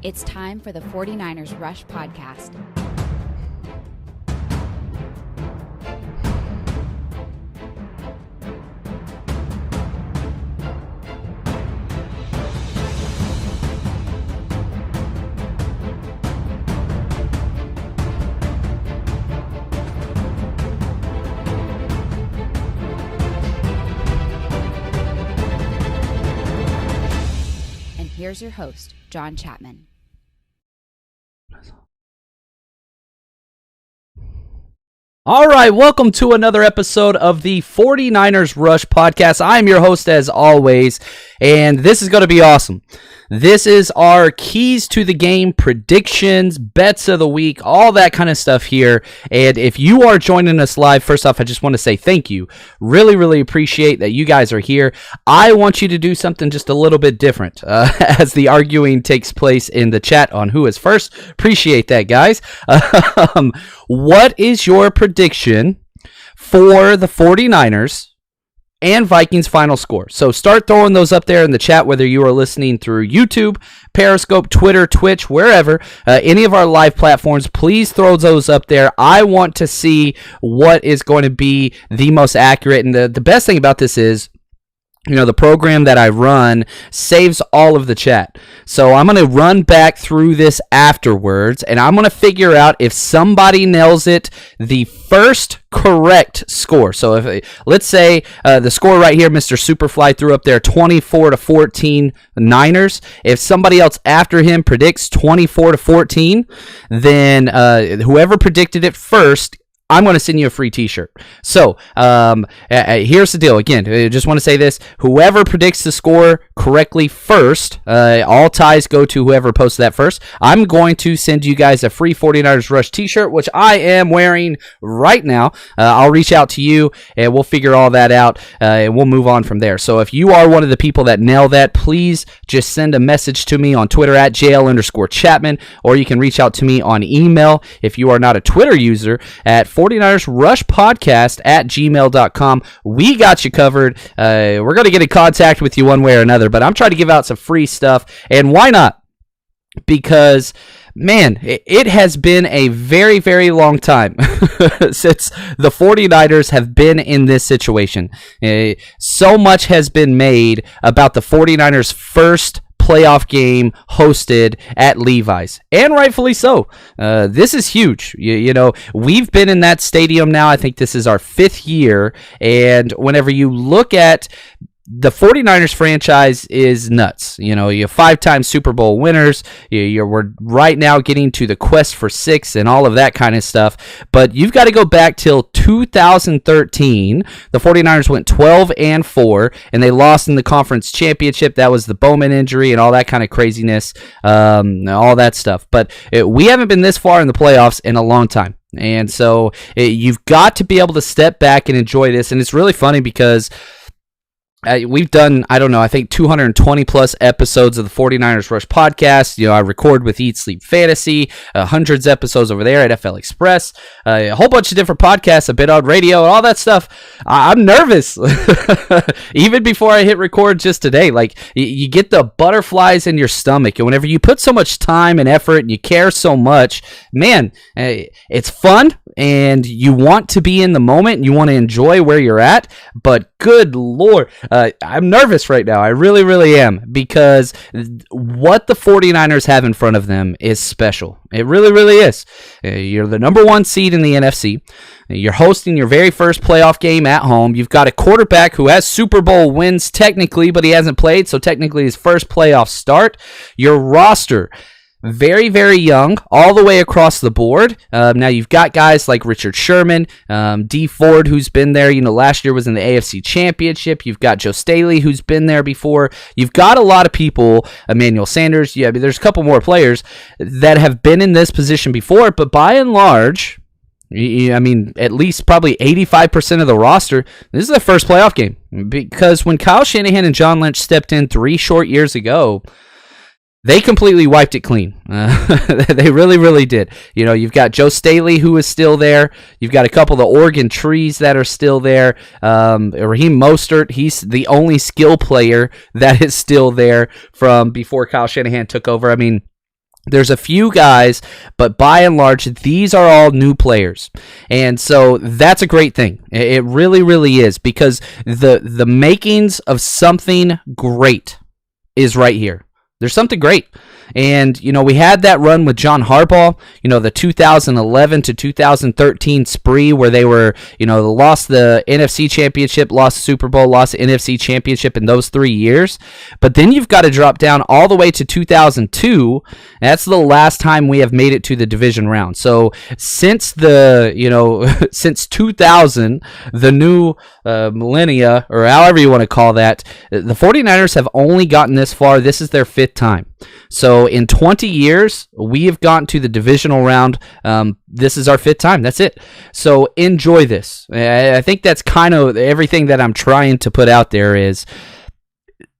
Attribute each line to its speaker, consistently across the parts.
Speaker 1: It's time for the 49ers Rush podcast. And here's your host, John Chapman.
Speaker 2: All right, welcome to another episode of the 49ers Rush podcast. I'm your host as always, and this is going to be awesome. This is our keys to the game, predictions, bets of the week, all that kind of stuff here. And if you are joining us live, first off, I just want to say thank you. Really, really appreciate that you guys are here. I want you to do something just a little bit different as the arguing takes place in the chat on who is first. Appreciate that, guys. What is your prediction for the 49ers and Vikings final score? So start throwing those up there in the chat, whether you are listening through YouTube, Periscope, Twitter, Twitch, wherever, any of our live platforms, please throw those up there. I want to see what is going to be the most accurate. And the best thing about this is, you know, the program that I run saves all of the chat. So I'm going to run back through this afterwards, and I'm going to figure out if somebody nails it, the first correct score. So if let's say the score right here, Mr. Superfly threw up there 24-14 Niners. If somebody else after him predicts 24-14, then whoever predicted it first, I'm going to send you a free t-shirt. So here's the deal. Again, I just want to say this. Whoever predicts the score correctly first, all ties go to whoever posted that first. I'm going to send you guys a free 49ers Rush t-shirt, which I am wearing right now. I'll reach out to you, and we'll figure all that out, and we'll move on from there. So if you are one of the people that nail that, please just send a message to me on Twitter at JL_Chapman, or you can reach out to me on email if you are not a Twitter user at 49ers Rush Podcast at gmail.com. We got you covered. We're going to get in contact with you one way or another, but I'm trying to give out some free stuff. And why not? Because, man, it has been a very, very long time since the 49ers have been in this situation. So much has been made about the 49ers' first playoff game hosted at Levi's, and rightfully so. This is huge. You know, we've been in that stadium now. I think this is our 5th year, and whenever you look at the 49ers franchise is nuts. You know, you have 5-time Super Bowl winners. We're right now getting to the quest for 6 and all of that kind of stuff. But you've got to go back till 2013. The 49ers went 12-4, and they lost in the conference championship. That was the Bowman injury and all that kind of craziness, all that stuff. But we haven't been this far in the playoffs in a long time. And so you've got to be able to step back and enjoy this. And it's really funny because we've done, I don't know, I think 220 plus episodes of the 49ers Rush podcast. You know, I record with Eat Sleep Fantasy, hundreds of episodes over there at FL Express, a whole bunch of different podcasts, a bit on radio, and all that stuff. I'm nervous. Even before I hit record just today, like you get the butterflies in your stomach. And whenever you put so much time and effort and you care so much, man, it's fun. And you want to be in the moment and you want to enjoy where you're at, but good Lord, I'm nervous right now. I really, really am, because what the 49ers have in front of them is special. It really, really is. You're the number 1 seed in the NFC. You're hosting your very first playoff game at home. You've got a quarterback who has Super Bowl wins technically, but he hasn't played, so technically his first playoff start. Your roster, very, very young, all the way across the board. Now you've got guys like Richard Sherman, D Ford, who's been there. You know, last year was in the AFC Championship. You've got Joe Staley, who's been there before. You've got a lot of people. Emmanuel Sanders. Yeah, there's a couple more players that have been in this position before. But by and large, I mean, at least probably 85% of the roster, this is their first playoff game. Because when Kyle Shanahan and John Lynch stepped in 3 short years ago, they completely wiped it clean. They really, really did. You know, you've got Joe Staley, who is still there. You've got a couple of the Oregon trees that are still there. Raheem Mostert, he's the only skill player that is still there from before Kyle Shanahan took over. I mean, There's a few guys, but by and large, these are all new players. And so that's a great thing. It really, really is, because the makings of something great is right here. There's something great. And, we had that run with John Harbaugh, the 2011 to 2013 spree where they were, lost the NFC Championship, lost the Super Bowl, lost the NFC Championship in those 3 years. But then you've got to drop down all the way to 2002. That's the last time we have made it to the division round. So since since 2000, the new millennia, or however you want to call that, the 49ers have only gotten this far. This is their 5th time. So in 20 years, we have gotten to the divisional round. This is our 5th time. That's it. So enjoy this. I think that's kind of everything that I'm trying to put out there. Is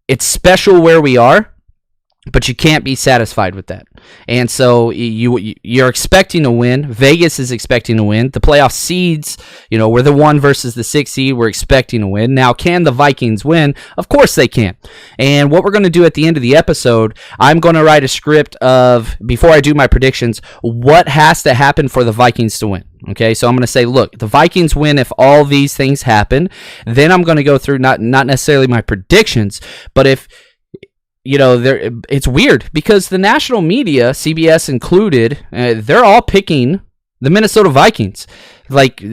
Speaker 2: it's special where we are, but you can't be satisfied with that. And so you're expecting to win. Vegas is expecting to win. The playoff seeds, we're the 1 versus the 6 seed. We're expecting to win. Now, can the Vikings win? Of course they can. And what we're going to do at the end of the episode, I'm going to write a script of, before I do my predictions, what has to happen for the Vikings to win. Okay, so I'm going to say, look, the Vikings win if all these things happen. Then I'm going to go through not necessarily my predictions, but if it's weird because the national media, CBS included, they're all picking the Minnesota Vikings. Like,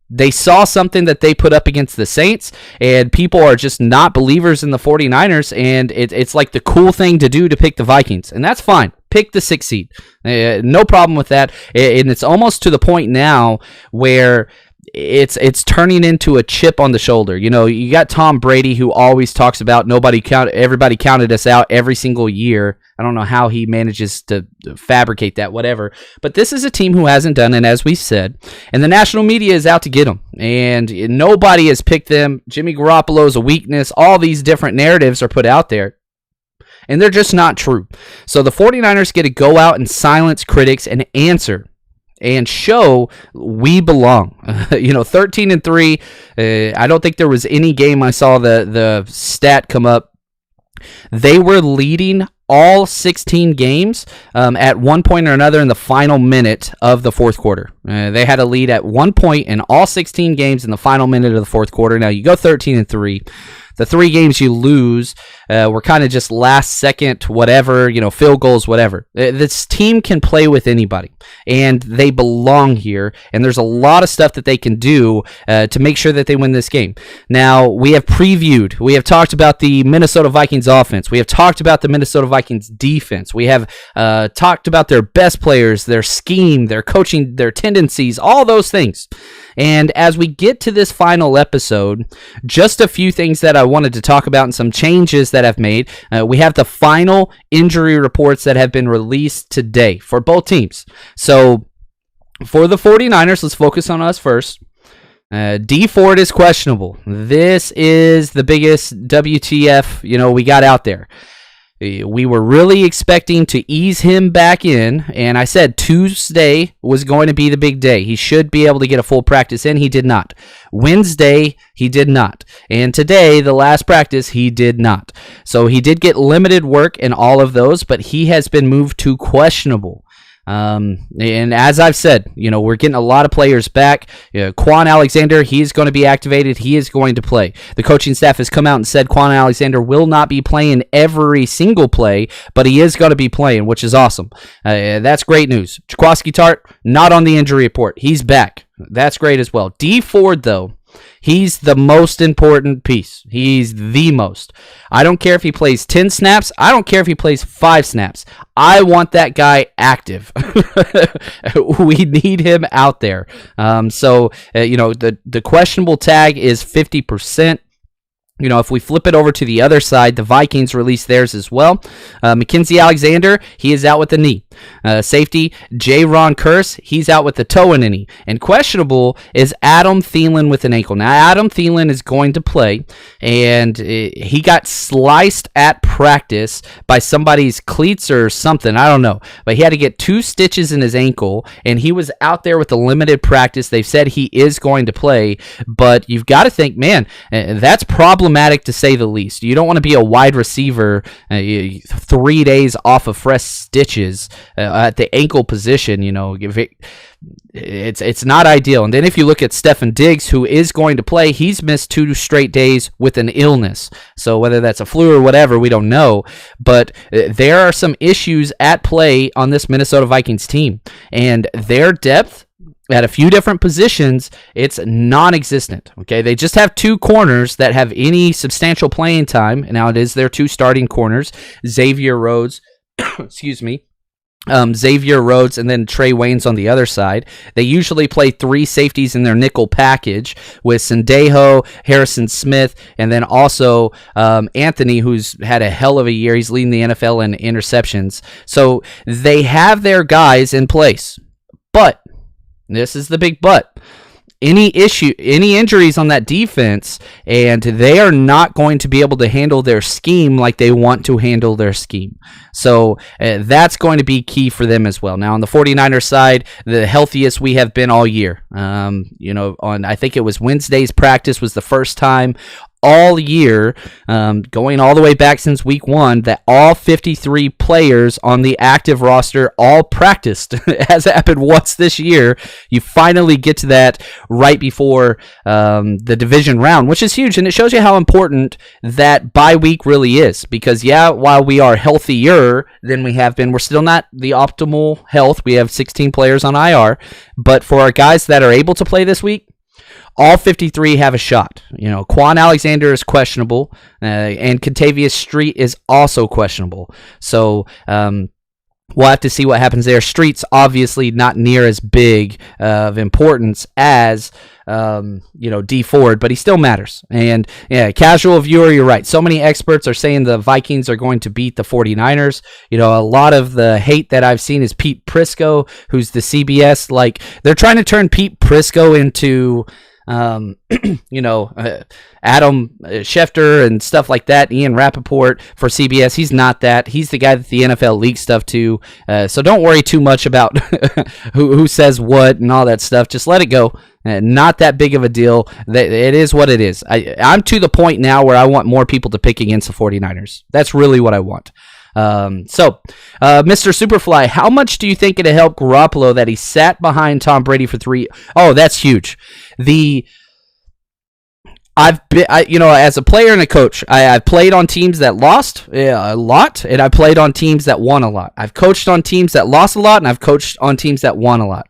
Speaker 2: they saw something that they put up against the Saints, and people are just not believers in the 49ers, and it's like the cool thing to do to pick the Vikings, and that's fine. Pick the 6th seed. No problem with that, and it's almost to the point now where it's turning into a chip on the shoulder. You got Tom Brady, who always talks about everybody counted us out every single year. I don't know how he manages to fabricate that, whatever. But this is a team who hasn't done it, as we said, and the national media is out to get them, and nobody has picked them. Jimmy Garoppolo is a weakness. All these different narratives are put out there, and they're just not true. So the 49ers get to go out and silence critics and answer and show we belong. 13-3. I don't think there was any game I saw the stat come up. They were leading all 16 games at one point or another in the final minute of the fourth quarter. They had a lead at one point in all 16 games in the final minute of the fourth quarter. Now you go 13-3. The 3 games you lose were kind of just last second, whatever, field goals, whatever. This team can play with anybody, and they belong here, and there's a lot of stuff that they can do to make sure that they win this game. Now, we have talked about the Minnesota Vikings offense. We have talked about the Minnesota Vikings defense. We have talked about their best players, their scheme, their coaching, their tendencies, all those things. And as we get to this final episode, just a few things that I wanted to talk about and some changes that I've made. We have the final injury reports that have been released today for both teams. So for the 49ers, let's focus on us first. D Ford is questionable. This is the biggest WTF, we got out there. We were really expecting to ease him back in, and I said Tuesday was going to be the big day. He should be able to get a full practice in. He did not. Wednesday, he did not. And today, the last practice, he did not. So he did get limited work in all of those, but he has been moved to questionable. And as I've said, we're getting a lot of players back. Quan Alexander, he's going to be activated. He is going to play. The coaching staff has come out and said Quan Alexander will not be playing every single play, but he is going to be playing, which is awesome. That's great news. Jaquiski Tart, not on the injury report. He's back. That's great as well. D Ford, though, he's the most important piece. He's the most. I don't care if he plays 10 snaps. I don't care if he plays 5 snaps. I want that guy active. We need him out there. The questionable tag is 50%. If we flip it over to the other side, the Vikings released theirs as well. Mackenzie Alexander, he is out with the knee. Safety, Ron Kearse, he's out with the toe and a knee. And questionable is Adam Thielen with an ankle. Now, Adam Thielen is going to play, and he got sliced at practice by somebody's cleats or something. I don't know. But he had to get 2 stitches in his ankle, and he was out there with a limited practice. They've said he is going to play, but you've got to think, man, that's probably problematic to say the least. You don't want to be a wide receiver 3 days off of fresh stitches at the ankle position. It's not ideal. And then if you look at Stefon Diggs, who is going to play, he's missed 2 straight days with an illness. So whether that's a flu or whatever, we don't know. But there are some issues at play on this Minnesota Vikings team. And their depth at a few different positions, it's non-existent. Okay, they just have 2 corners that have any substantial playing time. And now it is their 2 starting corners, Xavier Rhodes, Xavier Rhodes, and then Trey Waynes on the other side. They usually play 3 safeties in their nickel package with Sendejo, Harrison Smith, and then also Anthony, who's had a hell of a year. He's leading the NFL in interceptions. So they have their guys in place. But this is the big but. Any injuries on that defense, and they are not going to be able to handle their scheme like they want to handle their scheme. So that's going to be key for them as well. Now, on the 49ers side, the healthiest we have been all year. On I think it was Wednesday's practice was the first time all year, going all the way back since week 1, that all 53 players on the active roster all practiced. It has happened once this year. You finally get to that right before the division round, which is huge, and it shows you how important that bye week really is. Because, while we are healthier than we have been, we're still not the optimal health. We have 16 players on IR, but for our guys that are able to play this week, all 53 have a shot. Quan Alexander is questionable, and Contavious Street is also questionable. So we'll have to see what happens there. Street's obviously not near as big of importance as D Ford, but he still matters. And casual viewer, you're right. So many experts are saying the Vikings are going to beat the 49ers. A lot of the hate that I've seen is Pete Prisco, who's the CBS. Like, they're trying to turn Pete Prisco into Adam Schefter and stuff like that, Ian Rappaport for CBS. He's not that. He's the guy that the NFL leaks stuff to. So don't worry too much about who says what and all that stuff. Just let it go. Not that big of a deal. It is what it is. I'm to the point now where I want more people to pick against the 49ers. That's really what I want. Mr. Superfly, how much do you think it helped Garoppolo that he sat behind Tom Brady for 3? Oh, that's huge. As a player and a coach, I've played on teams that lost a lot, and I played on teams that won a lot. I've coached on teams that lost a lot, and I've coached on teams that won a lot.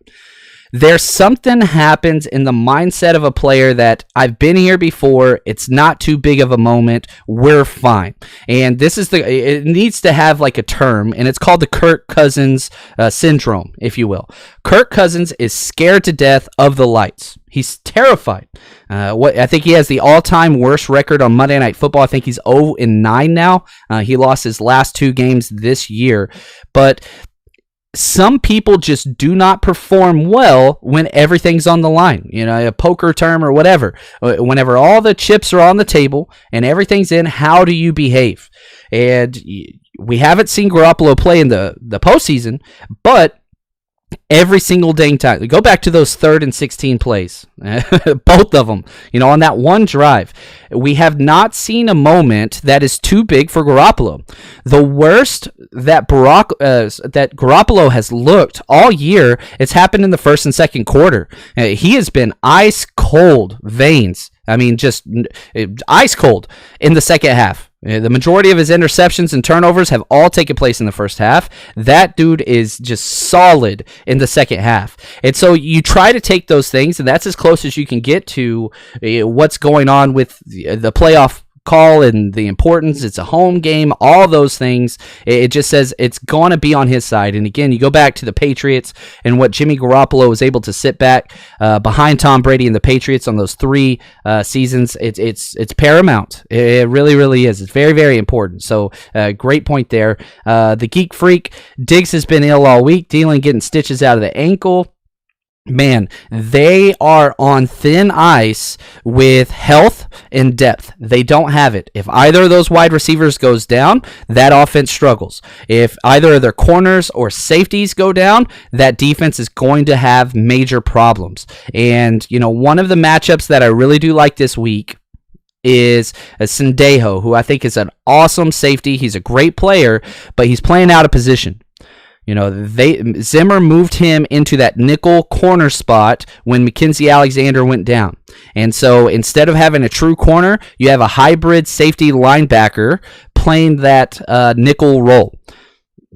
Speaker 2: There's something happens in the mindset of a player that I've been here before. It's not too big of a moment. We're fine. And it needs to have like a term, and it's called the Kirk Cousins syndrome, if you will. Kirk Cousins is scared to death of the lights. He's terrified. I think he has the all-time worst record on Monday Night Football. I think he's 0-9 now. He lost his last 2 games this year. But some people just do not perform well when everything's on the line, a poker term or whatever. Whenever all the chips are on the table and everything's in, how do you behave? And we haven't seen Garoppolo play in the postseason, but every single dang time, go back to those 3rd and 16 plays, both of them, on that one drive, we have not seen a moment that is too big for Garoppolo. The worst that Garoppolo has looked all year, it's happened in the first and second quarter. He has been ice cold veins. I mean, just ice cold in the second half. The majority of his interceptions and turnovers have all taken place in the first half. That dude is just solid in the second half. And so you try to take those things, and that's as close as you can get to what's going on with the playoff call and the importance. It's a home game, all those things. It just says it's going to be on his side. And again, you go back to the Patriots and what Jimmy Garoppolo was able to sit back behind Tom Brady and the Patriots on those 3 seasons. It's paramount. It really, really is. It's very, very important. So great point there. The Geek Freak, Diggs has been ill all week, getting stitches out of the ankle. Man, they are on thin ice with health and depth. They don't have it. If either of those wide receivers goes down, that offense struggles. If either of their corners or safeties go down, that defense is going to have major problems. And, one of the matchups that I really do like this week is Sendejo, who I think is an awesome safety. He's a great player, but he's playing out of position. Zimmer moved him into that nickel corner spot when Mackenzie Alexander went down. And so instead of having a true corner, you have a hybrid safety linebacker playing that nickel role.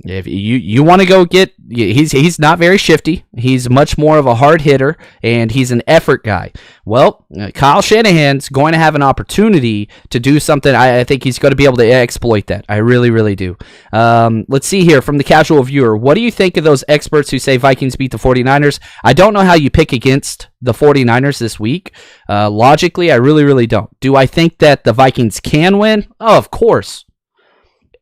Speaker 2: If you want to go get, he's not very shifty. He's much more of a hard hitter, and he's an effort guy. Well, Kyle Shanahan's going to have an opportunity to do something. I think he's going to be able to exploit that. I really, really do. Let's see here from the casual viewer. What do you think of those experts who say Vikings beat the 49ers? I don't know how you pick against the 49ers this week. Logically, I really, really don't. Do I think that the Vikings can win? Oh, of course.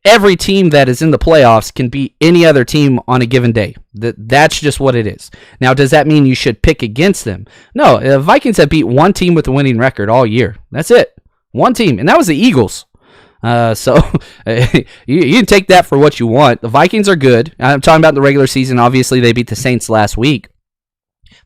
Speaker 2: Every team that is in the playoffs can beat any other team on a given day. That's just what it is. Now, does that mean you should pick against them? No, the Vikings have beat one team with a winning record all year. That's it. One team, and that was the Eagles. So you can take that for what you want. The Vikings are good. I'm talking about the regular season. Obviously, they beat the Saints last week.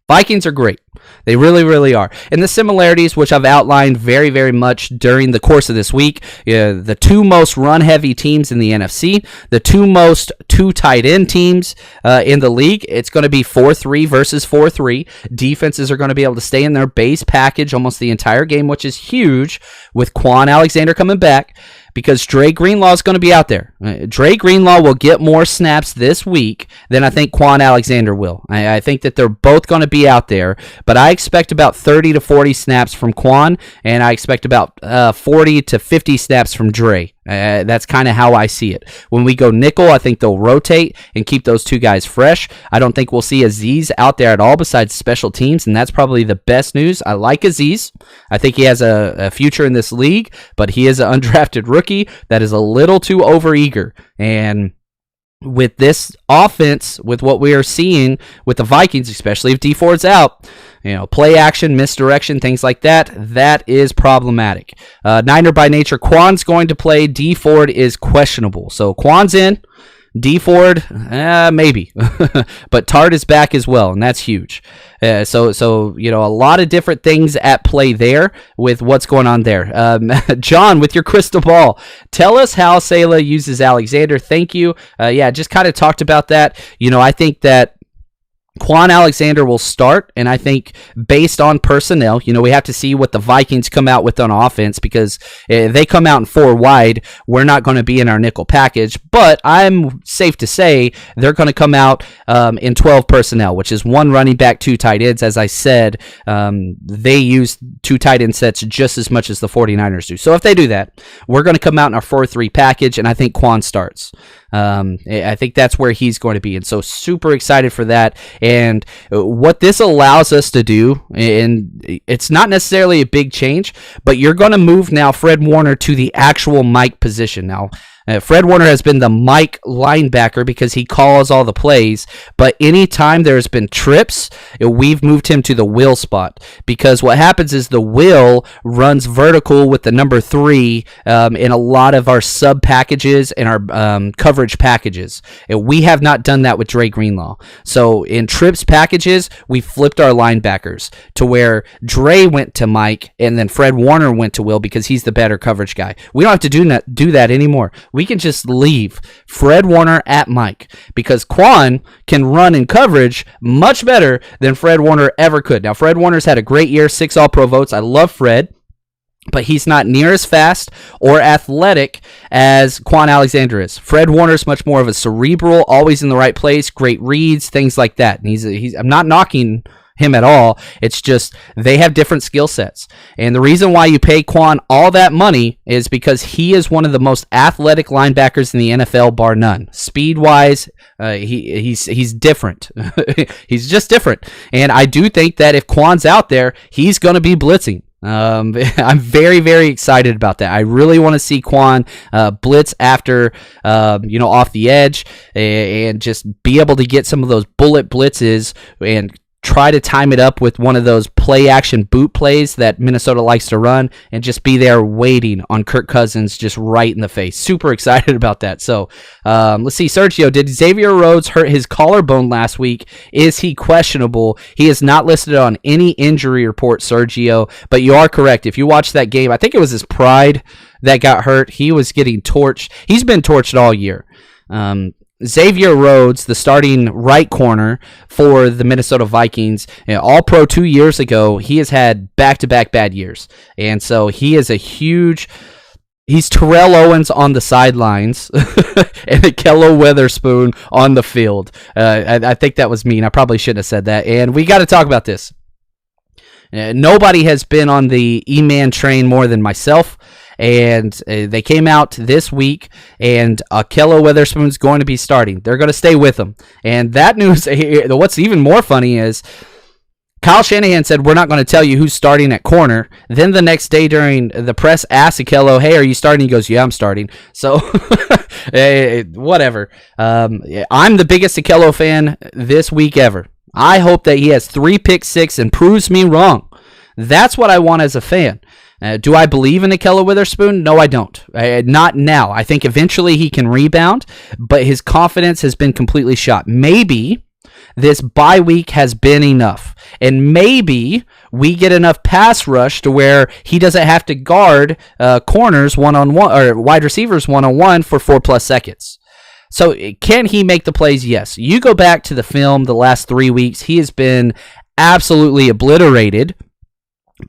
Speaker 2: Vikings are great. They really, really are. And the similarities, which I've outlined very, very much during the course of this week, the two most run-heavy teams in the NFC, the two most two tight end teams in the league, it's going to be 4-3 versus 4-3. Defenses are going to be able to stay in their base package almost the entire game, which is huge with Quan Alexander coming back, because Dre Greenlaw is going to be out there. Dre Greenlaw will get more snaps this week than I think Quan Alexander will. I think that they're both going to be out there, but I expect about 30 to 40 snaps from Quan, and I expect about 40 to 50 snaps from Dre. That's kind of how I see it. When we go nickel, I think they'll rotate and keep those two guys fresh. I don't think we'll see Aziz out there at all besides special teams, and that's probably the best news. I like Aziz. I think he has a future in this league, but he is an undrafted rookie that is a little too overeager. And with this offense, with what we are seeing with the Vikings, especially if D Ford's out, play action, misdirection, things like that, that is problematic. Niner by nature, Quan's going to play. D Ford is questionable. So Quan's in. D Ford, maybe, but Tart is back as well, and that's huge. So a lot of different things at play there with what's going on there. John, with your crystal ball, tell us how Sala uses Alexander. Thank you. Just kind of talked about that. I think that Quan Alexander will start, and I think based on personnel, we have to see what the Vikings come out with on offense, because if they come out in 4 wide, we're not going to be in our nickel package, but I'm safe to say they're going to come out in 12 personnel, which is 1 running back, 2 tight ends. As I said, they use 2 tight end sets just as much as the 49ers do. So if they do that, we're going to come out in our 4-3 package, and I think Quan starts. I think that's where he's going to be, and so super excited for that. And what this allows us to do, and it's not necessarily a big change, but you're going to move now Fred Warner to the actual Mike position. Now, Fred Warner has been the Mike linebacker because he calls all the plays, but anytime there's been trips, we've moved him to the will spot, because what happens is the will runs vertical with the number 3 in a lot of our sub packages and our coverage packages. And we have not done that with Dre Greenlaw. So in trips packages, we flipped our linebackers to where Dre went to Mike and then Fred Warner went to Will because he's the better coverage guy. We don't have to do that anymore. We can just leave Fred Warner at Mike, because Quan can run in coverage much better than Fred Warner ever could. Now, Fred Warner's had a great year, 6 All-Pro votes. I love Fred, but he's not near as fast or athletic as Quan Alexander is. Fred Warner's much more of a cerebral, always in the right place, great reads, things like that. And I'm not knocking him at all. It's just they have different skill sets. And the reason why you pay Quan all that money is because he is one of the most athletic linebackers in the NFL, bar none. Speed-wise, he's different. He's just different. And I do think that if Quan's out there, he's going to be blitzing. I'm very, very excited about that. I really want to see Quan blitz after, off the edge, and just be able to get some of those bullet blitzes and try to time it up with one of those play action boot plays that Minnesota likes to run and just be there waiting on Kirk Cousins just right in the face. Super excited about that. So let's see. Sergio, did Xavier Rhodes hurt his collarbone last week? Is he questionable? He is not listed on any injury report, Sergio, but you are correct. If you watch that game, I think it was his pride that got hurt. He was getting torched. He's been torched all year. Xavier Rhodes, the starting right corner for the Minnesota Vikings, All-Pro 2 years ago, he has had back-to-back bad years. And so he is he's Terrell Owens on the sidelines and Akello Witherspoon on the field. I think that was mean. I probably shouldn't have said that. And we got to talk about this. Nobody has been on the E-Man train more than myself. And they came out this week, and Akello Witherspoon's going to be starting. They're going to stay with him. And that news, what's even more funny is Kyle Shanahan said, we're not going to tell you who's starting at corner. Then the next day during the press asked Akello, hey, are you starting? He goes, yeah, I'm starting. So, whatever. I'm the biggest Akello fan this week ever. I hope that he has 3 pick six and proves me wrong. That's what I want as a fan. Do I believe in Akello Witherspoon? No, I don't. Not now. I think eventually he can rebound, but his confidence has been completely shot. Maybe this bye week has been enough, and maybe we get enough pass rush to where he doesn't have to guard corners one-on-one or wide receivers one-on-one for 4+ seconds. So can he make the plays? Yes. You go back to the film the last 3 weeks, he has been absolutely obliterated.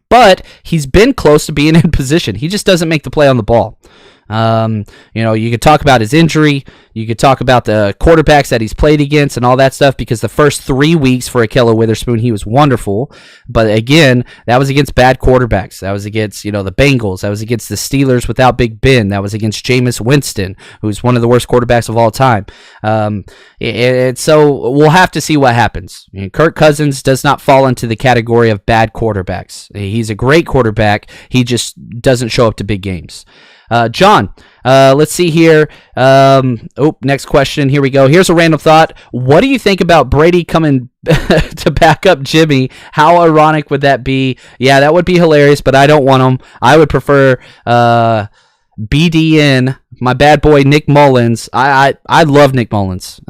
Speaker 2: But he's been close to being in position. He just doesn't make the play on the ball. You could talk about his injury. You could talk about the quarterbacks that he's played against and all that stuff, because the first 3 weeks for Akello Witherspoon, he was wonderful. But again, that was against bad quarterbacks. That was against, the Bengals. That was against the Steelers without Big Ben. That was against Jameis Winston, who's one of the worst quarterbacks of all time. So we'll have to see what happens. Kirk Cousins does not fall into the category of bad quarterbacks. He's a great quarterback. He just doesn't show up to big games. John, let's see here. Next question. Here we go. Here's a random thought. What do you think about Brady coming to back up Jimmy? How ironic would that be? Yeah, that would be hilarious, but I don't want him. I would prefer BDN, my bad boy Nick Mullins. I love Nick Mullins.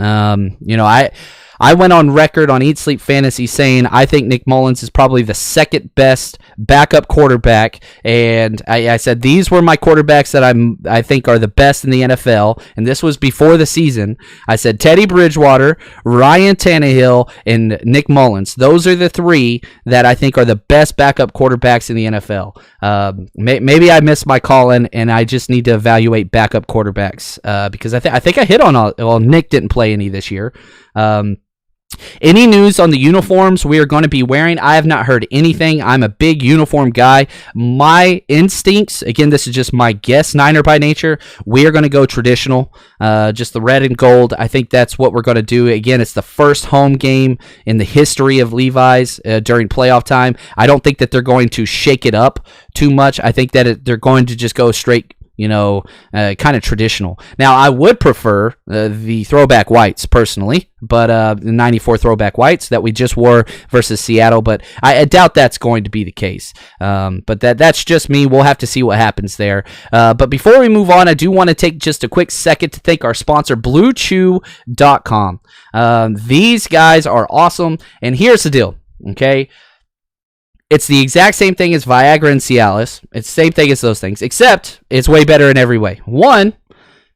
Speaker 2: I went on record on Eat Sleep Fantasy saying I think Nick Mullins is probably the second best backup quarterback, and I said these were my quarterbacks that I think are the best in the NFL, and this was before the season. I said Teddy Bridgewater, Ryan Tannehill, and Nick Mullins. Those are the 3 that I think are the best backup quarterbacks in the NFL. Maybe I missed my call, and I just need to evaluate backup quarterbacks because I think I hit on all. Well, Nick didn't play any this year. Any news on the uniforms we are going to be wearing? I have not heard anything. I'm a big uniform guy. My instincts, again, this is just my guess, Niner by nature, we are going to go traditional, just the red and gold. I think that's what we're going to do. Again, it's the first home game in the history of Levi's during playoff time. I don't think that they're going to shake it up too much. I think that they're going to just go straight, kind of traditional. Now, I would prefer the throwback whites personally, but the 94 throwback whites that we just wore versus Seattle, but I doubt that's going to be the case. But that's just me. We'll have to see what happens there. But before we move on, I do want to take just a quick second to thank our sponsor, BlueChew.com. These guys are awesome, and here's the deal, okay? It's the exact same thing as Viagra and Cialis. It's the same thing as those things, except it's way better in every way. One,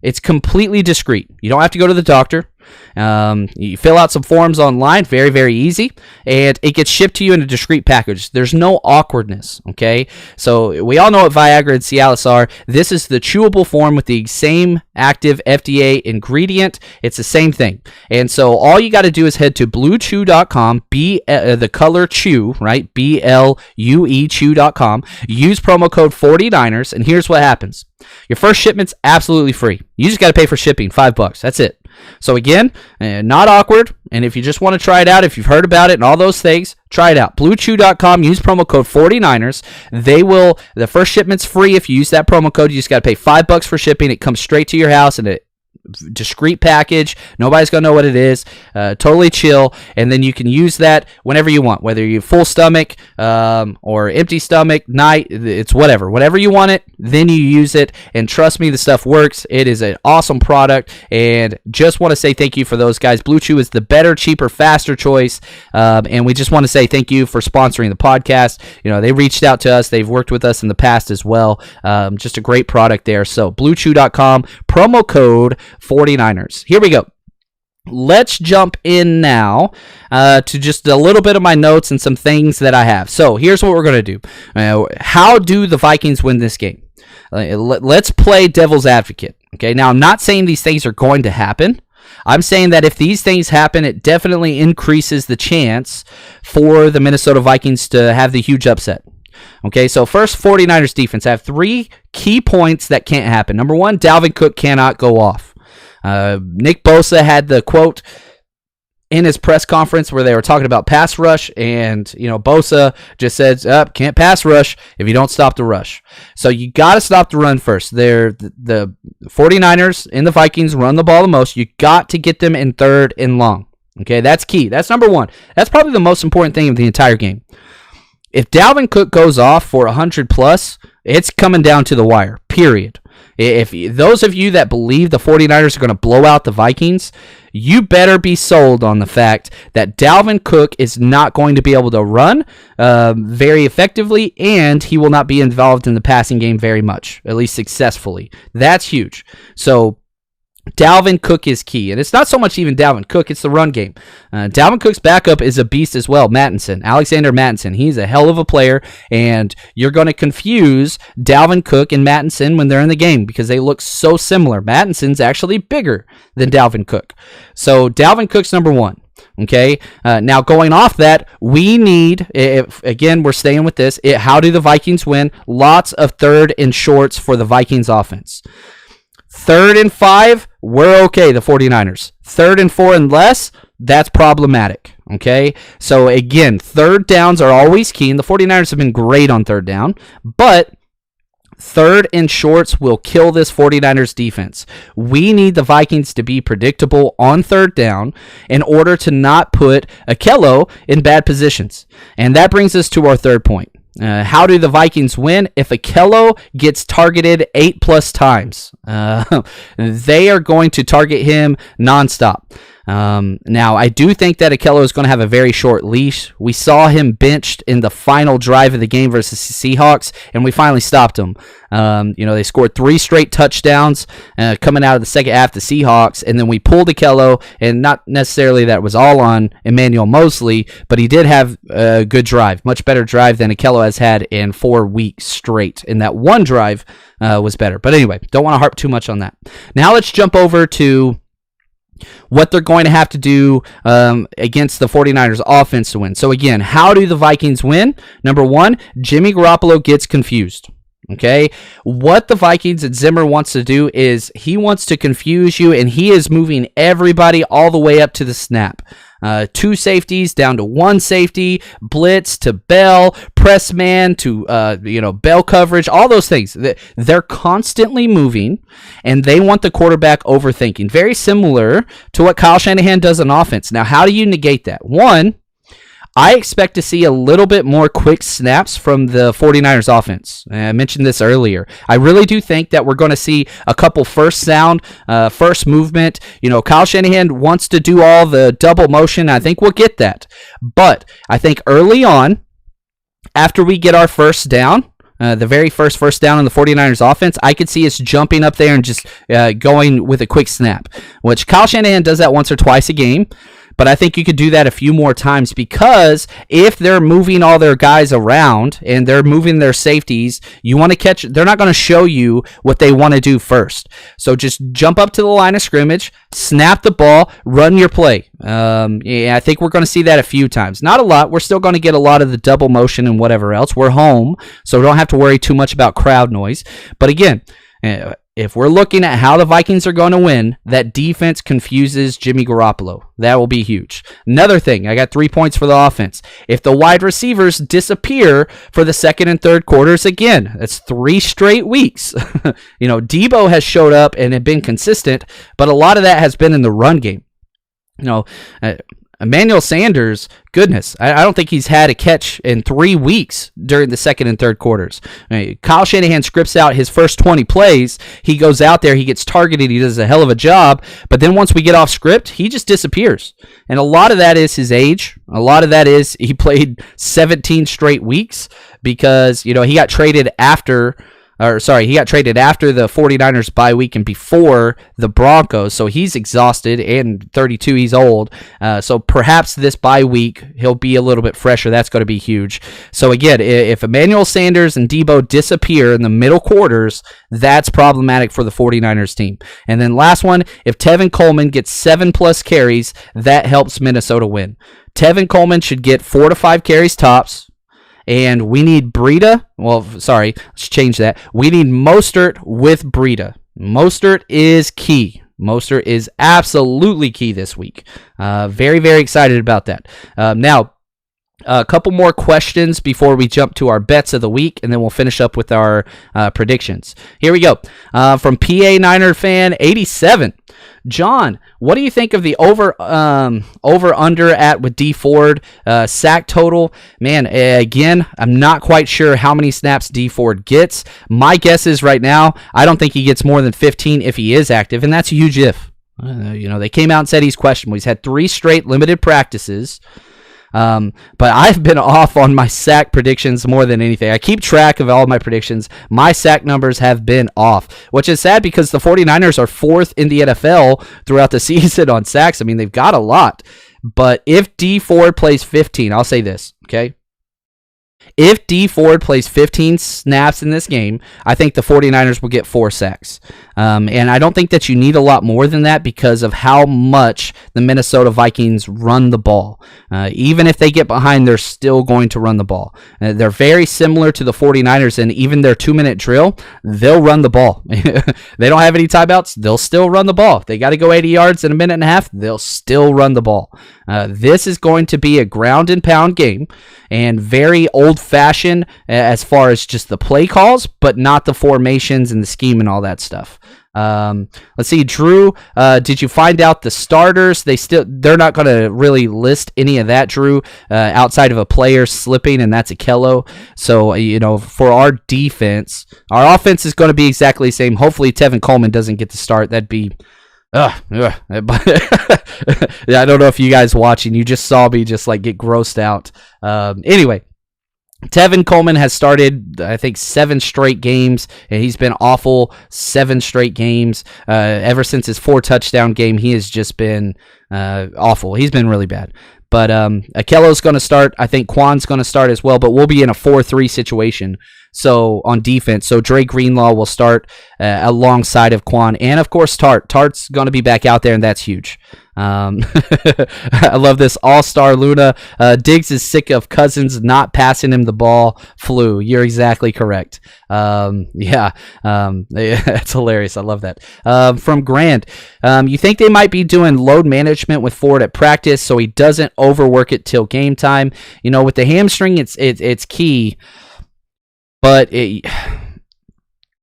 Speaker 2: it's completely discreet. You don't have to go to the doctor. You fill out some forms online, very, very easy, and it gets shipped to you in a discreet package. There's no awkwardness, okay? So we all know what Viagra and Cialis are. This is the chewable form with the same active FDA ingredient. It's the same thing. And so all you got to do is head to bluechew.com, the color chew, right? BLUE chew.com. Use promo code 49ers, and here's what happens. Your first shipment's absolutely free. You just got to pay for shipping, $5. That's it. So again, not awkward, and if you just want to try it out, if you've heard about it and all those things, try it out. BlueChew.com, use promo code 49ers. The first shipment's free if you use that promo code. You just got to pay $5 for shipping. It comes straight to your house, and discreet package. Nobody's going to know what it is. Totally chill. And then you can use that whenever you want, whether you full stomach or empty stomach, night, it's whatever. Whenever you want it, then you use it. And trust me, the stuff works. It is an awesome product. And just want to say thank you for those guys. Blue Chew is the better, cheaper, faster choice. And we just want to say thank you for sponsoring the podcast. They reached out to us. They've worked with us in the past as well. Just a great product there. So bluechew.com, promo code 49ers. Here we go. Let's jump in now to just a little bit of my notes and some things that I have. So here's what we're going to do. How do the Vikings win this game? Let's play devil's advocate. Okay, now I'm not saying these things are going to happen. I'm saying that if these things happen, it definitely increases the chance for the Minnesota Vikings to have the huge upset. Okay, so first, 49ers defense. I have 3 key points that can't happen. Number 1, Dalvin Cook cannot go off. Nick Bosa had the quote in his press conference where they were talking about pass rush, and Bosa just said, can't pass rush if you don't stop the rush. So you got to stop the run first. The 49ers and the Vikings run the ball the most. You got to get them in 3rd and long. Okay, that's key. That's number 1. That's probably the most important thing of the entire game. If Dalvin Cook goes off for 100 plus, it's coming down to the wire, period. If those of you that believe the 49ers are going to blow out the Vikings, you better be sold on the fact that Dalvin Cook is not going to be able to run very effectively, and he will not be involved in the passing game very much, at least successfully. That's huge. So Dalvin Cook is key, and it's not so much even Dalvin Cook, it's the run game. Dalvin Cook's backup is a beast as well, Alexander Mattinson. He's a hell of a player, and you're going to confuse Dalvin Cook and Mattinson when they're in the game because they look so similar. Mattinson's actually bigger than Dalvin Cook. So Dalvin Cook's number 1. Okay, now going off that, we need, again, we're staying with this, how do the Vikings win? Lots of 3rd and shorts for the Vikings offense. 3rd and 5, we're okay, the 49ers. 3rd and 4 and less, that's problematic, okay? So, again, 3rd downs are always key, and the 49ers have been great on 3rd down, but 3rd and shorts will kill this 49ers defense. We need the Vikings to be predictable on 3rd down in order to not put Akello in bad positions. And that brings us to our 3rd point. How do the Vikings win? If Akello gets targeted 8+ times, they are going to target him nonstop. Now, I do think that Akello is going to have a very short leash. We saw him benched in the final drive of the game versus the Seahawks, and we finally stopped him. They scored 3 straight touchdowns coming out of the second half, the Seahawks, and then we pulled Akello, and not necessarily that was all on Emmanuel Mosley, but he did have a good drive, much better drive than Akello has had in 4 weeks straight, and that one drive was better. But anyway, don't want to harp too much on that. Now let's jump over to what they're going to have to do against the 49ers offense to win. So again, how do the Vikings win? Number 1, Jimmy Garoppolo gets confused. Okay, what the Vikings and Zimmer wants to do is he wants to confuse you, and he is moving everybody all the way up to the snap. 2 safeties down to 1 safety, blitz to Bell, press man to Bell coverage, all those things. They're constantly moving, and they want the quarterback overthinking. Very similar to what Kyle Shanahan does on offense. Now, how do you negate that? 1, I expect to see a little bit more quick snaps from the 49ers offense. I mentioned this earlier. I really do think that we're going to see a couple first sound, first movement. Kyle Shanahan wants to do all the double motion. I think we'll get that. But I think early on, after we get our first down, the very first down in the 49ers offense, I could see us jumping up there and just going with a quick snap, which Kyle Shanahan does that once or twice a game. But I think you could do that a few more times because if they're moving all their guys around and they're moving their safeties, you want to catch. They're not going to show you what they want to do first. So just jump up to the line of scrimmage, snap the ball, run your play. I think we're going to see that a few times. Not a lot. We're still going to get a lot of the double motion and whatever else. We're home, so we don't have to worry too much about crowd noise. But again, if we're looking at how the Vikings are going to win, that defense confuses Jimmy Garoppolo. That will be huge. Another thing, I got 3 points for the offense. If the wide receivers disappear for the second and third quarters, again, that's 3 straight weeks. Debo has showed up and have been consistent, but a lot of that has been in the run game. Emmanuel Sanders, goodness, I don't think he's had a catch in 3 weeks during the second and third quarters. Kyle Shanahan scripts out his first 20 plays. He goes out there, he gets targeted, he does a hell of a job, but then once we get off script, he just disappears. And a lot of that is his age. A lot of that is he played 17 straight weeks because, he got traded after the 49ers bye week and before the Broncos, so he's exhausted, and 32, he's old. So perhaps this bye week, he'll be a little bit fresher. That's going to be huge. So again, if Emmanuel Sanders and Debo disappear in the middle quarters, that's problematic for the 49ers team. And then last one, if Tevin Coleman gets 7+ carries, that helps Minnesota win. Tevin Coleman should get 4 to 5 carries tops. And we need Breida. Let's change that. We need Mostert with Breida. Mostert is key. Mostert is absolutely key this week. Very, very excited about that. Now, a couple more questions before we jump to our bets of the week, and then we'll finish up with our predictions. Here we go. From PA Niner fan 87. John, what do you think of the over/under at with D Ford sack total? Man, again, I'm not quite sure how many snaps D Ford gets. My guess is right now, I don't think he gets more than 15 if he is active, and that's a huge if. They came out and said he's questionable. He's had 3 straight limited practices. But I've been off on my sack predictions more than anything. I keep track of all of my predictions. My sack numbers have been off, which is sad because the 49ers are 4th in the NFL throughout the season on sacks. I mean, they've got a lot. But if D Ford plays 15, I'll say this, okay? If D Ford plays 15 snaps in this game, I think the 49ers will get 4 sacks. And I don't think that you need a lot more than that because of how much the Minnesota Vikings run the ball. Even if they get behind, they're still going to run the ball. They're very similar to the 49ers, and even their 2-minute drill, they'll run the ball. They don't have any timeouts, they'll still run the ball. If they got to go 80 yards in a minute and a half, they'll still run the ball. This is going to be a ground and pound game and very old-fashioned as far as just the play calls, but not the formations and the scheme and all that stuff. Let's see, Drew, did you find out the starters? They're not going to really list any of that, Drew, outside of a player slipping, and that's Akello. So, for our defense, our offense is going to be exactly the same. Hopefully Tevin Coleman doesn't get the start. That'd be yeah, I don't know if you guys watching, you just saw me just like get grossed out. Anyway, Tevin Coleman has started, I think, 7 straight games, and he's been awful 7 straight games. Ever since his 4 touchdown game, he has just been awful. He's been really bad. But Akello's going to start. I think Quan's going to start as well, but we'll be in a 4-3 situation. So on defense, so Dre Greenlaw will start alongside of Quan, and of course Tart's going to be back out there, and that's huge. I love this all-star Luna. Diggs is sick of Cousins not passing him the ball. Flew. You're exactly correct. It's hilarious. I love that. From Grant, you think they might be doing load management with Ford at practice so he doesn't overwork it till game time? With the hamstring, it's key. But he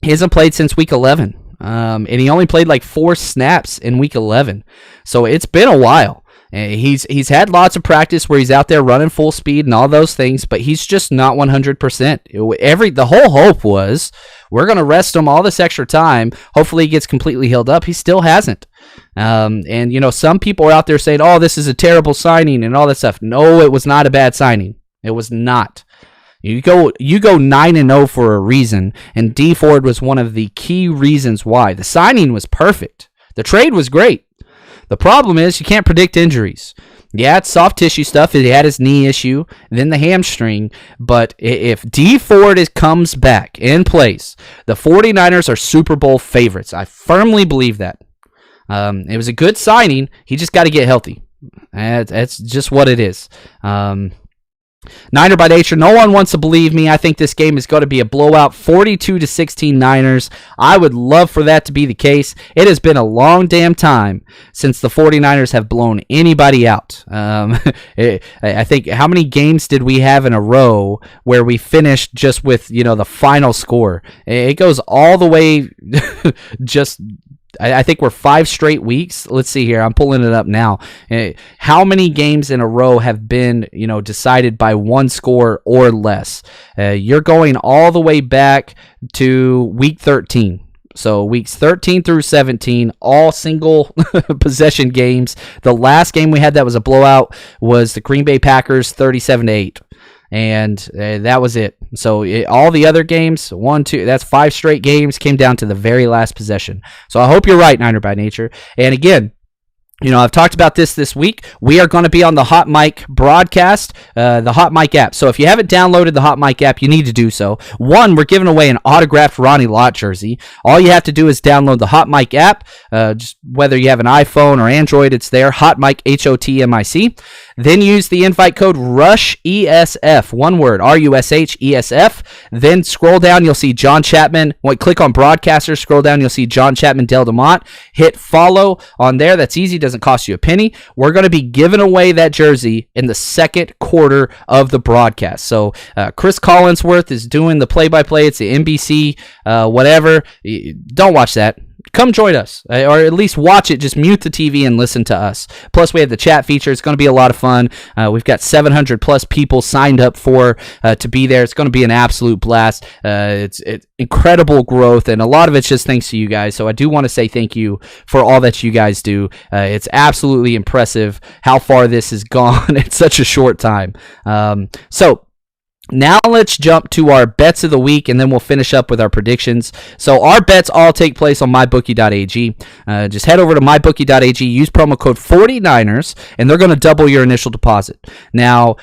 Speaker 2: hasn't played since week 11. And he only played like 4 snaps in week 11. So it's been a while. He's had lots of practice where he's out there running full speed and all those things, but he's just not 100%. The whole hope was we're going to rest him all this extra time. Hopefully he gets completely healed up. He still hasn't. And some people are out there saying, oh, this is a terrible signing and all that stuff. No, it was not a bad signing. It was not. You go 9-0 for a reason, and D Ford was one of the key reasons why. The signing was perfect. The trade was great. The problem is you can't predict injuries. Yeah, it's soft tissue stuff. He had his knee issue, then the hamstring. But if D Ford comes back and plays, the 49ers are Super Bowl favorites. I firmly believe that. It was a good signing. He just got to get healthy. That's just what it is. Niner by nature. No one wants to believe me. I think this game is going to be a blowout, 42-16 Niners. I would love for that to be the case. It has been a long damn time since the 49ers have blown anybody out. I think, how many games did we have in a row where we finished just with, the final score? It goes all the way just... I think we're 5 straight weeks. Let's see here. I'm pulling it up now. How many games in a row have been, decided by one score or less? You're going all the way back to week 13. So weeks 13 through 17, all single possession games. The last game we had that was a blowout was the Green Bay Packers 37-8. And that was it. So all the other games, 1, 2, that's 5 straight games, came down to the very last possession. So I hope you're right, Niner by nature. And again, I've talked about this week. We are going to be on the Hot Mic broadcast, the Hot Mic app. So if you haven't downloaded the Hot Mic app, you need to do so. One, we're giving away an autographed Ronnie Lott jersey. All you have to do is download the Hot Mic app. Just whether you have an iPhone or Android, it's there. Hot Mic, HOTMIC. Then use the invite code RUSHESF, one word, RUSHESF. Then scroll down, you'll see John Chapman. Click on broadcaster, scroll down, you'll see John Chapman Del Demont. Hit follow on there. That's easy, doesn't cost you a penny. We're going to be giving away that jersey in the second quarter of the broadcast. So Chris Collinsworth is doing the play-by-play. It's the NBC, whatever. Don't watch that. Come join us, or at least watch it. Just mute the TV and listen to us. Plus, we have the chat feature. It's going to be a lot of fun. We've got 700 plus people signed up to be there. It's going to be an absolute blast. It's incredible growth, and a lot of it's just thanks to you guys. So I do want to say thank you for all that you guys do. It's impressive how far this has gone in such a short time. Now let's jump to our bets of the week, and then we'll finish up with our predictions. So our bets all take place on mybookie.ag. Just head over to mybookie.ag, use promo code 49ers, and they're going to double your initial deposit. Now,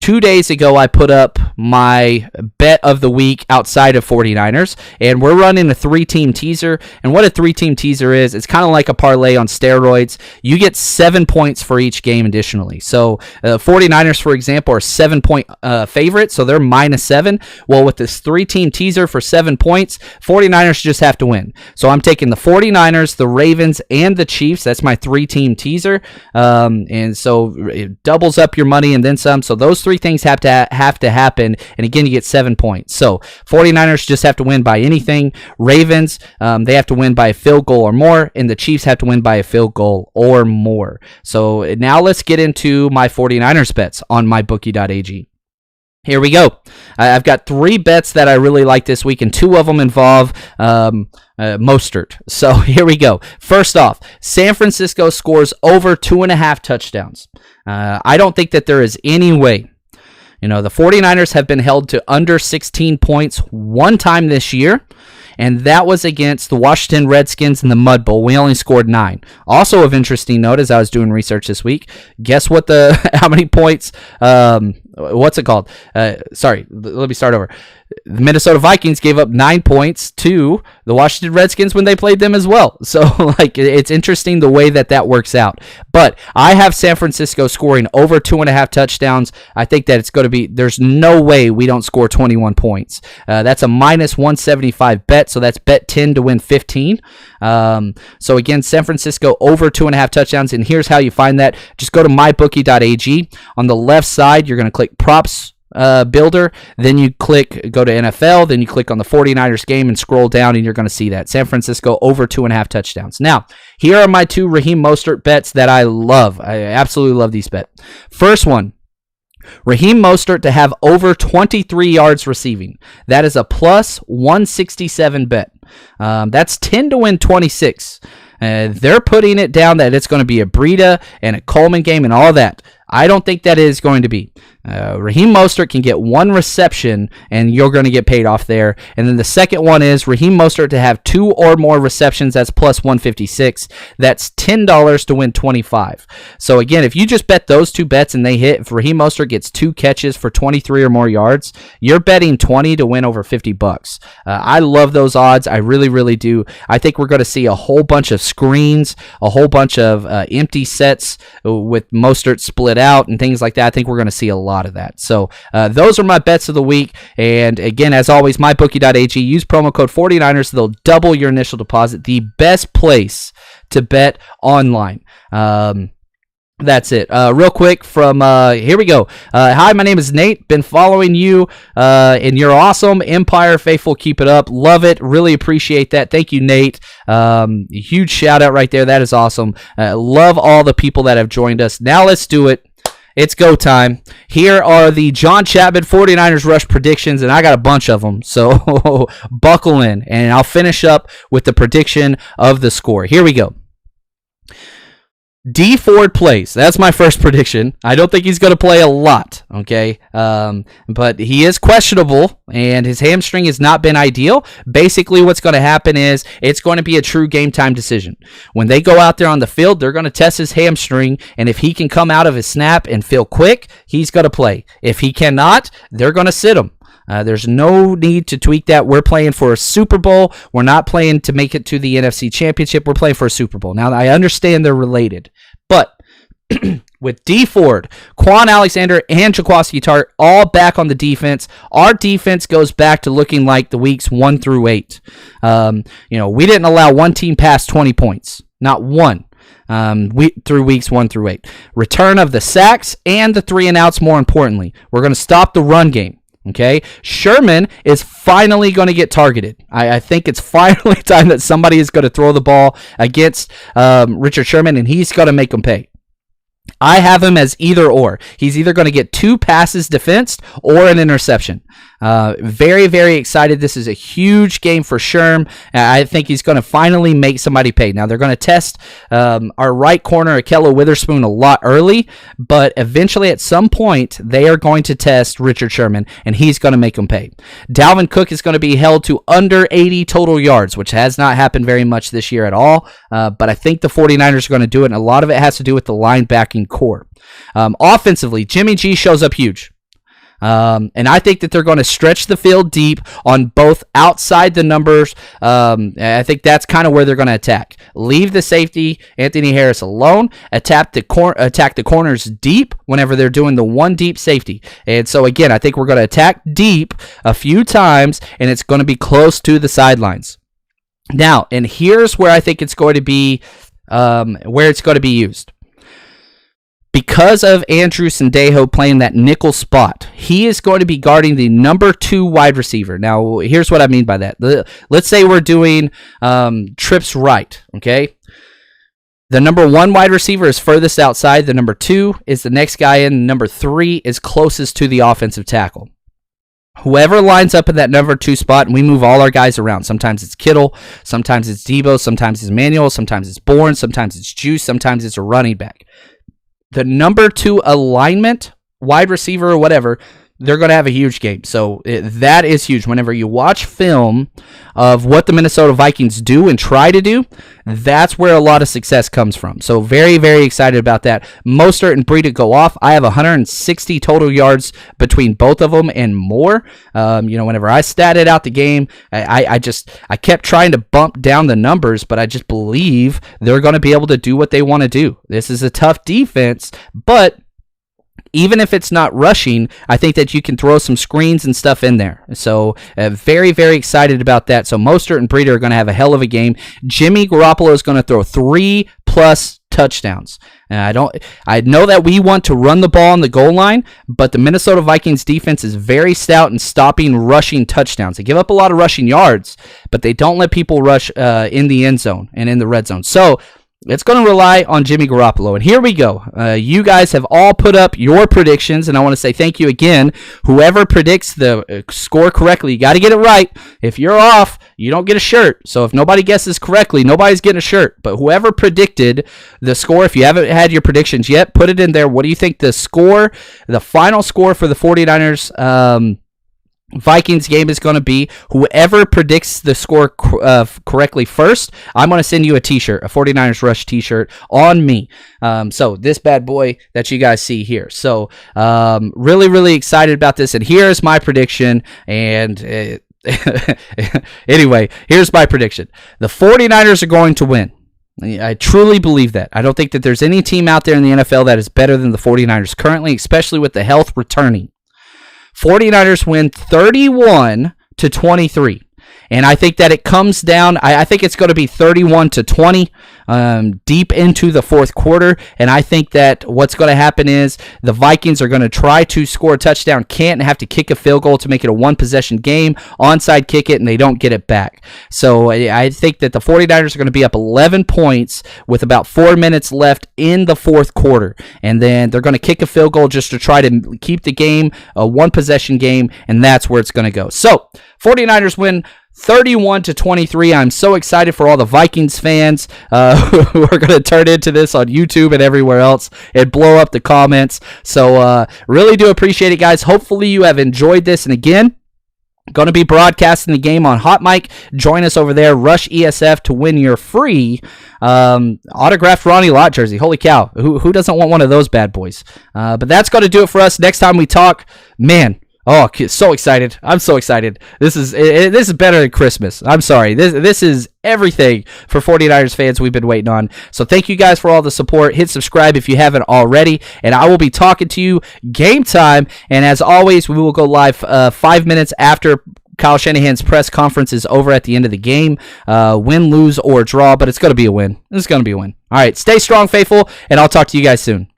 Speaker 2: 2 days ago, I put up my bet of the week outside of 49ers, and we're running a 3-team teaser. And what a 3-team teaser is, it's kind of like a parlay on steroids. You get 7 points for each game additionally. So 49ers, for example, are 7-point favorites, so they're -7. Well, with this 3-team teaser for 7 points, 49ers just have to win. So I'm taking the 49ers, the Ravens, and the Chiefs. That's my 3-team teaser. And so it doubles up your money and then some. So those 3 things have to happen, and again, you get 7 points. So 49ers just have to win by anything. Ravens, they have to win by a field goal or more, and the Chiefs have to win by a field goal or more. So now let's get into my 49ers bets on mybookie.ag. Here we go. I've got 3 bets that I really like this week, and 2 of them involve Mostert. So here we go. First off, San Francisco scores over 2.5 touchdowns. I don't think that there is any way. The 49ers have been held to under 16 points one time this year, and that was against the Washington Redskins in the Mud Bowl. We only scored 9. Also of interesting note, as I was doing research this week, guess what how many points, what's it called? Sorry, let me start over. The Minnesota Vikings gave up 9 points to the Washington Redskins when they played them as well. So, it's interesting the way that works out. But I have San Francisco scoring over 2.5 touchdowns. I think that it's going to be, there's no way we don't score 21 points. That's a -175 bet, so that's bet 10 to win 15. So again, San Francisco over 2.5 touchdowns, and here's how you find that. Just go to mybookie.ag. On the left side, you're going to click props builder, then you go to NFL, then you click on the 49ers game and scroll down, and you're going to see that San Francisco over 2.5 touchdowns. Now, here are my 2 Raheem Mostert bets that I love. I absolutely love these bets. First one, Raheem Mostert to have over 23 yards receiving. That is a plus 167 bet. That's 10 to win 26. They're putting it down that it's going to be a Breida and a Coleman game and all that. I don't think that is going to be. Raheem Mostert can get 1 reception, and you're going to get paid off there. And then the second one is Raheem Mostert to have 2 or more receptions. That's plus 156. That's $10 to win 25. So again, if you just bet those 2 bets and they hit, if Raheem Mostert gets 2 catches for 23 or more yards, you're betting 20 to win over $50. I love those odds. I really, really do. I think we're going to see a whole bunch of screens, a whole bunch of empty sets with Mostert split out and things like that. I think we're going to see a lot of that. So those are my bets of the week. And again, as always, mybookie.ag, use promo code 49ers. They'll double your initial deposit. The best place to bet online. That's it. Real quick from, here we go. Hi, my name is Nate. Been following you, and you're awesome. Empire faithful. Keep it up. Love it. Really appreciate that. Thank you, Nate. Huge shout out right there. That is awesome. Love all the people that have joined us. Now let's do it. It's go time. Here are the John Chapman 49ers rush predictions, and I got a bunch of them, so buckle in, and I'll finish up with the prediction of the score. Here we go. D Ford plays. That's my first prediction. I don't think he's going to play a lot, okay? But he is questionable, and his hamstring has not been ideal. Basically, what's going to happen is it's going to be a true game-time decision. When they go out there on the field, they're going to test his hamstring, and if he can come out of his snap and feel quick, he's going to play. If he cannot, they're going to sit him. There's no need to tweak that. We're playing for a Super Bowl. We're not playing to make it to the NFC Championship. We're playing for a Super Bowl. Now, I understand they're related, but with D Ford, Quan Alexander, and Jaquiski Tartt all back on the defense, our defense goes back to looking like the weeks 1 through 8. We didn't allow one team past 20 points. Not one. Through weeks 1 through 8. Return of the sacks and the 3 and outs, more importantly. We're going to stop the run game. Okay, Sherman is finally going to get targeted. I think it's finally time that somebody is going to throw the ball against Richard Sherman, and he's going to make him pay. I have him as either or. He's either going to get 2 passes defensed or an interception. Very, very excited. This is a huge game for Sherm. I think he's going to finally make somebody pay. Now, they're going to test our right corner, Akello Witherspoon, a lot early, but eventually at some point, they are going to test Richard Sherman, and he's going to make them pay. Dalvin Cook is going to be held to under 80 total yards, which has not happened very much this year at all, but I think the 49ers are going to do it, and a lot of it has to do with the linebacking core. Offensively, Jimmy G shows up huge. And I think that they're going to stretch the field deep on both outside the numbers. I think that's kind of where they're going to attack. Leave the safety, Anthony Harris, alone. Attack the corners deep whenever they're doing the one deep safety. And so, again, I think we're going to attack deep a few times, and it's going to be close to the sidelines. Now, and here's where I think it's going to be, used. Because of Andrew Sendejo playing that nickel spot, he is going to be guarding the number 2 wide receiver. Now, here's what I mean by that. Let's say we're doing trips right, okay? The number 1 wide receiver is furthest outside. The number 2 is the next guy in. Number 3 is closest to the offensive tackle. Whoever lines up in that number 2 spot, and we move all our guys around. Sometimes it's Kittle, sometimes it's Debo, sometimes it's Manuel, sometimes it's Bourne, sometimes it's Juice, sometimes it's a running back. The number 2 alignment, wide receiver or whatever, they're going to have a huge game. So that is huge. Whenever you watch film of what the Minnesota Vikings do and try to do, that's where a lot of success comes from. So very, very excited about that. Mostert and Breida go off. I have 160 total yards between both of them and more. Whenever I statted out the game, I kept trying to bump down the numbers, but I just believe they're going to be able to do what they want to do. This is a tough defense, but even if it's not rushing, I think that you can throw some screens and stuff in there. So very, very excited about that. So Mostert and Breida are going to have a hell of a game. Jimmy Garoppolo is going to throw 3+ touchdowns. And I know that we want to run the ball on the goal line, but the Minnesota Vikings defense is very stout in stopping rushing touchdowns. They give up a lot of rushing yards, but they don't let people rush in the end zone and in the red zone. So it's going to rely on Jimmy Garoppolo. And here we go. You guys have all put up your predictions, and I want to say thank you again. Whoever predicts the score correctly, you got to get it right. If you're off, you don't get a shirt. So if nobody guesses correctly, nobody's getting a shirt. But whoever predicted the score, if you haven't had your predictions yet, put it in there. What do you think the final score for the 49ers Vikings game is going to be? Whoever predicts the score correctly first, I'm going to send you a t-shirt, a 49ers Rush t-shirt on me. So this bad boy that you guys see here. So really, really excited about this. And here's my prediction. And anyway, here's my prediction. The 49ers are going to win. I truly believe that. I don't think that there's any team out there in the NFL that is better than the 49ers currently, especially with the health returning. 49ers win 31-23. And I think that it comes down, I think it's going to be 31-20 deep into the fourth quarter. And I think that what's going to happen is the Vikings are going to try to score a touchdown, can't, and have to kick a field goal to make it a one-possession game, onside kick it, and they don't get it back. So I think that the 49ers are going to be up 11 points with about 4 minutes left in the fourth quarter. And then they're going to kick a field goal just to try to keep the game a one-possession game, and that's where it's going to go. So 49ers win 31-23. I'm so excited for all the Vikings fans who are going to turn into this on YouTube and everywhere else and blow up the comments. So really do appreciate it, guys. Hopefully you have enjoyed this. And again, going to be broadcasting the game on Hot Mic. Join us over there, Rush ESF, to win your free autographed Ronnie Lott jersey. Holy cow. Who doesn't want one of those bad boys? But that's going to do it for us. Next time we talk, man, oh, so excited. I'm so excited. This is better than Christmas. I'm sorry. This is everything for 49ers fans we've been waiting on. So thank you guys for all the support. Hit subscribe if you haven't already. And I will be talking to you game time. And as always, we will go live 5 minutes after Kyle Shanahan's press conference is over at the end of the game. Win, lose, or draw. But it's going to be a win. It's going to be a win. All right. Stay strong, faithful. And I'll talk to you guys soon.